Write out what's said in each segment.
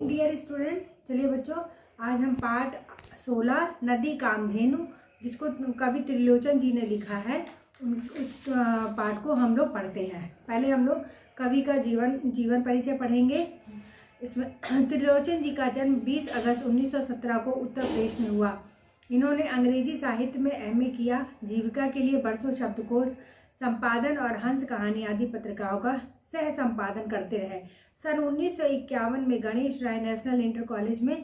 Dear student, चलिए बच्चों, आज हम पाठ 16 नदी कामधेनु, जिसको कवि त्रिलोचन जी ने लिखा है, उस पाठ को हम लोग पढ़ते हैं। पहले हम लोग कवि का जीवन परिचय पढ़ेंगे। इसमें त्रिलोचन जी का जन्म 20 अगस्त 1917 को उत्तर प्रदेश में हुआ। इन्होंने अंग्रेजी साहित्य में एमए किया। जीविका के लिए बरसों शब्दकोश संपादन और हंस कहानी आदि पत्रिकाओं का सह संपादन करते रहे। सन 1951 में गणेश राय नेशनल इंटर कॉलेज में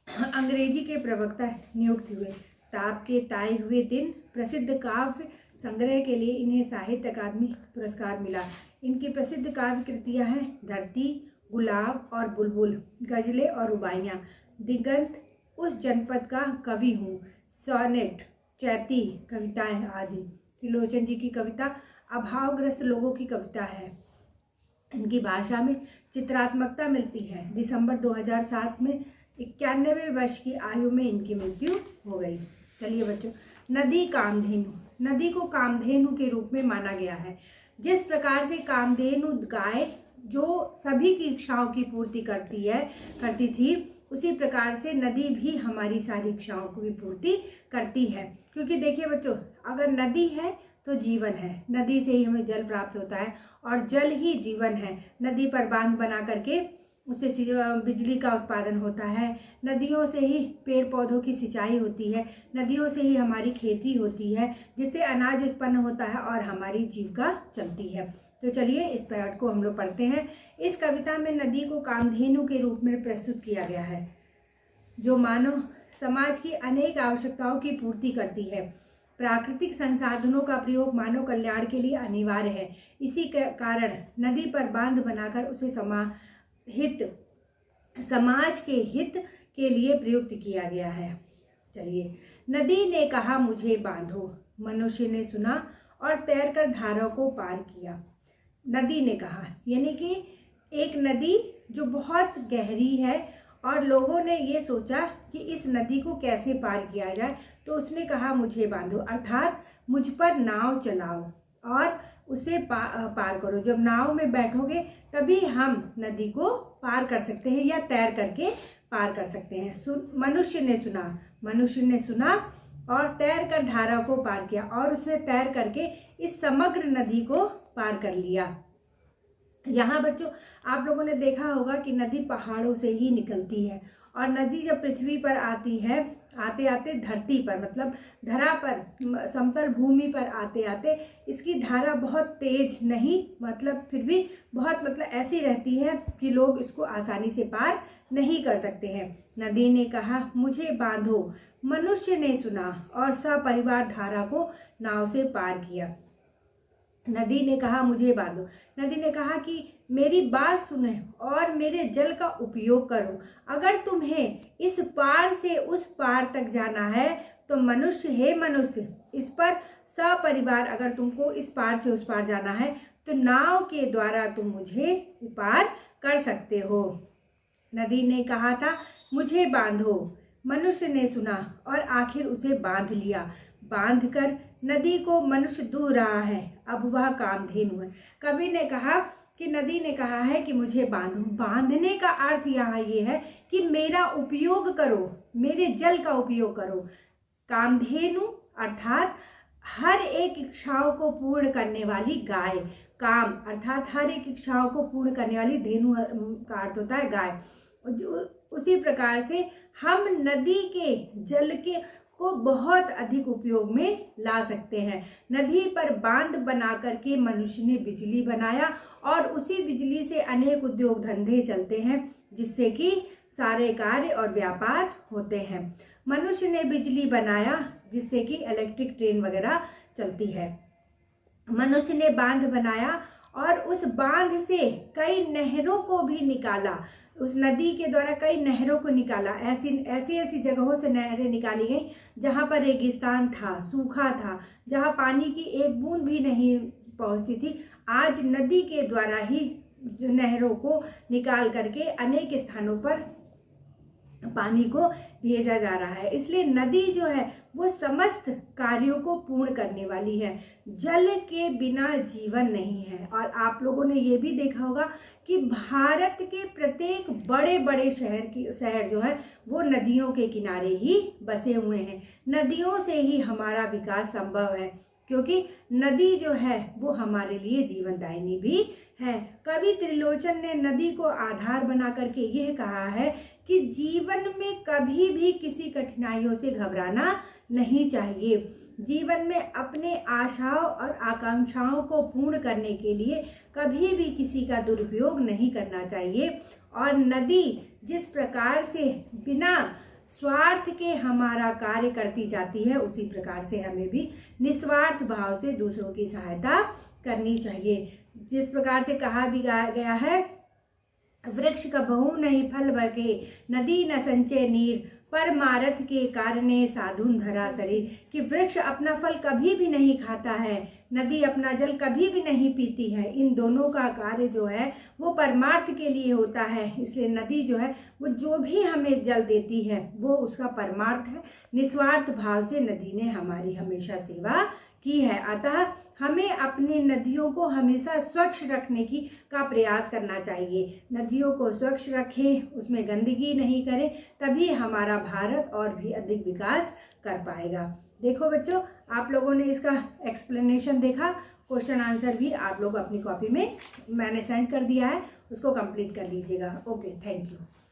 अंग्रेजी के प्रवक्ता नियुक्त हुए। ताप के ताए हुए दिन प्रसिद्ध काव्य संग्रह के लिए इन्हें साहित्य अकादमी पुरस्कार मिला। इनकी प्रसिद्ध काव्य कृतियां हैं धरती, गुलाब और बुलबुल, गजलें और रुबाइयाँ, दिगंत, उस जनपद का कवि हूँ, सोनेट, चैती कविताएं आदि। त्रिलोचन जी की कविता अभावग्रस्त लोगों की कविता है। इनकी भाषा में चित्रात्मकता मिलती है। दिसंबर 2007 में 91 वर्ष की आयु में इनकी मृत्यु हो गई। चलिए बच्चों, नदी कामधेनु। नदी को कामधेनु के रूप में माना गया है। जिस प्रकार से कामधेनु गाय जो सभी की इच्छाओं की पूर्ति करती थी, उसी प्रकार से नदी भी हमारी सारी इच्छाओं की पूर्ति करती है। क्योंकि देखिए बच्चों, अगर नदी है तो जीवन है। नदी से ही हमें जल प्राप्त होता है और जल ही जीवन है। नदी पर बांध बना करके उससे बिजली का उत्पादन होता है। नदियों से ही पेड़ पौधों की सिंचाई होती है। नदियों से ही हमारी खेती होती है, जिससे अनाज उत्पन्न होता है और हमारी जीविका चलती है। तो चलिए इस पाठ को हम लोग पढ़ते हैं। इस कविता में नदी को कामधेनु के रूप में प्रस्तुत किया गया है, जो मानव समाज की अनेक आवश्यकताओं की पूर्ति करती है। प्राकृतिक संसाधनों का प्रयोग मानव कल्याण के लिए अनिवार्य है। इसी के कारण नदी पर बांध बनाकर उसे समाज के हित के लिए प्रयुक्त किया गया है। चलिए, नदी ने कहा मुझे बांधो, मनुष्य ने सुना और तैरकर धारा को पार किया। नदी ने कहा, यानी कि एक नदी जो बहुत गहरी है और लोगों ने ये सोचा कि इस नदी को कैसे पार किया जाए, तो उसने कहा मुझे बांधो, अर्थात मुझ पर नाव चलाओ और उसे पार करो। जब नाव में बैठोगे तभी हम नदी को पार कर सकते हैं या तैर करके पार कर सकते हैं। मनुष्य ने सुना और तैर कर धारा को पार किया, और उसने तैर करके इस समग्र नदी को पार कर लिया। यहाँ बच्चों, आप लोगों ने देखा होगा कि नदी पहाड़ों से ही निकलती है, और नदी जब पृथ्वी पर आती है, आते आते धरती पर, मतलब धरा पर, समतल भूमि पर आते आते इसकी धारा बहुत तेज नहीं, मतलब फिर भी बहुत, मतलब ऐसी रहती है कि लोग इसको आसानी से पार नहीं कर सकते हैं। नदी ने कहा मुझे बांधो, मनुष्य ने सुना और सपरिवार धारा को नाव से पार किया। नदी ने कहा मुझे बांधो। नदी ने कहा कि मेरी बात सुने और मेरे जल का उपयोग करो। अगर तुम्हें इस पार से उस पार तक जाना है तो मनुष्य, इस पर सपरिवार, अगर तुमको इस पार से उस पार जाना है तो नाव के द्वारा तुम मुझे पार कर सकते हो। नदी ने कहा था मुझे बांधो, मनुष्य ने सुना और आखिर उसे बांध लिया। बांधकर नदी को मनुष्य दूह रहा है, अब वह कामधेनु है। कवि ने कहा कि नदी ने कहा है कि मुझे बांधो। बांधने का अर्थ यहाँ ये है कि मेरा उपयोग करो, मेरे जल का उपयोग करो। कामधेनु अर्थात हर एक इच्छाओं को पूर्ण करने वाली गाय। काम अर्थात हर एक इच्छाओं को पूर्ण करने वाली, धेनु का अर्थ होता है गाय। उसी प्रकार से हम नदी के जल के को बहुत अधिक उपयोग में ला सकते हैं। नदी पर बांध बना करके मनुष्य ने बिजली बनाया, और उसी बिजली से अनेक उद्योग धंधे चलते हैं, जिससे कि सारे कार्य और व्यापार होते हैं। मनुष्य ने बिजली बनाया जिससे कि इलेक्ट्रिक ट्रेन वगैरह चलती है। मनुष्य ने बांध बनाया और उस बांध से कई नहरों को भी निकाला। उस नदी के द्वारा कई नहरों को निकाला। ऐसी जगहों से नहरें निकाली गई जहाँ पर रेगिस्तान था, सूखा था, जहाँ पानी की एक बूंद भी नहीं पहुँचती थी। आज नदी के द्वारा ही जो नहरों को निकाल करके अनेक स्थानों पर पानी को भेजा जा रहा है। इसलिए नदी जो है वो समस्त कार्यों को पूर्ण करने वाली है। जल के बिना जीवन नहीं है। और आप लोगों ने ये भी देखा होगा कि भारत के प्रत्येक बड़े बड़े शहर जो है वो नदियों के किनारे ही बसे हुए हैं। नदियों से ही हमारा विकास संभव है, क्योंकि नदी जो है वो हमारे लिए जीवनदायिनी भी है। कवि त्रिलोचन ने नदी को आधार बना करके यह कहा है कि जीवन में कभी भी किसी कठिनाइयों से घबराना नहीं चाहिए। जीवन में अपने आशाओं और आकांक्षाओं को पूर्ण करने के लिए कभी भी किसी का दुरुपयोग नहीं करना चाहिए। और नदी जिस प्रकार से बिना स्वार्थ के हमारा कार्य करती जाती है, उसी प्रकार से हमें भी निस्वार्थ भाव से दूसरों की सहायता करनी चाहिए। जिस प्रकार से कहा भी गया है, वृक्ष कबहू नहीं फल बके, नदी न संचय नीर, परमारथ के कारणे साधुन धरा शरीर। कि वृक्ष अपना फल कभी भी नहीं खाता है, नदी अपना जल कभी भी नहीं पीती है। इन दोनों का कार्य जो है वो परमार्थ के लिए होता है। इसलिए नदी जो है वो जो भी हमें जल देती है वो उसका परमार्थ है। निस्वार्थ भाव से नदी ने हमारी हमेशा सेवा की है। अतः हमें अपनी नदियों को हमेशा स्वच्छ रखने का प्रयास करना चाहिए। नदियों को स्वच्छ रखें, उसमें गंदगी नहीं करें, तभी हमारा भारत और भी अधिक विकास कर पाएगा। देखो बच्चों, आप लोगों ने इसका एक्सप्लेनेशन देखा। क्वेश्चन आंसर भी आप लोग अपनी कॉपी में मैंने सेंड कर दिया है, उसको कंप्लीट कर लीजिएगा। Okay, thank you.